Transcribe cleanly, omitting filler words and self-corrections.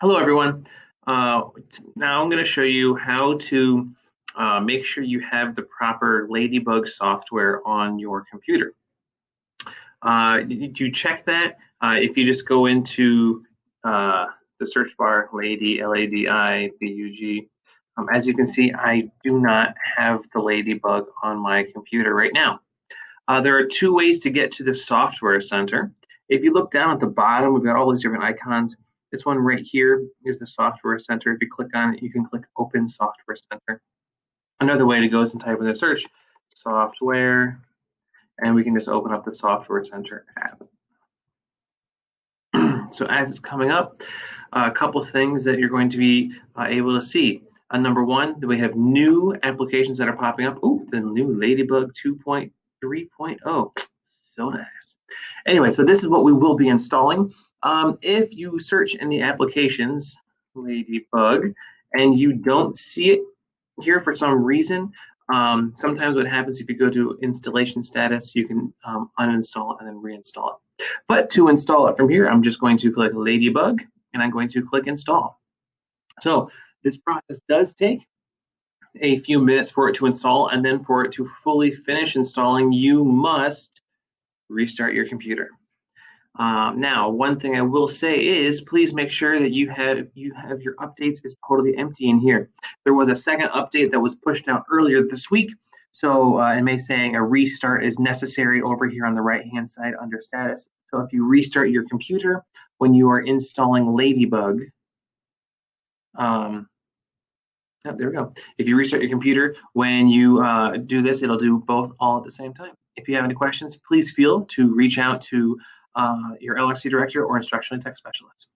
Hello, everyone. Now I'm going to show you how to make sure you have the proper Ladibug software on your computer. You check that if you just go into the search bar, Lady, Ladibug. As you can see, I do not have the Ladibug on my computer right now. There are two ways to get to the Software Center. If you look down at the bottom, we've got all these different icons. This one right here is the Software Center. If you click on it, you can click Open Software Center. Another way to go is to type in the search, software, and we can just open up the Software Center app. So as it's coming up, a couple of things that you're going to be able to see. Number one, we have new applications that are popping up. Oh, the new Ladibug 2.3.0. So nice. Anyway, so this is what we will be installing. If you search in the applications, Ladibug, and you don't see it here for some reason, sometimes what happens if you go to installation status, you can uninstall and then reinstall it. But to install it from here, I'm just going to click Ladibug and I'm going to click install. So this process does take a few minutes for it to install, and then for it to fully finish installing, you must restart your computer. Now, one thing I will say is please make sure that you have your updates is totally empty in here. There was a second update that was pushed out earlier this week, so it may saying a restart is necessary over here on the right-hand side under status. So if you restart your computer when you are installing Ladibug, there we go. If you restart your computer when you do this, it'll do both all at the same time. If you have any questions, please feel to reach out to your LRC director or instructional tech specialist.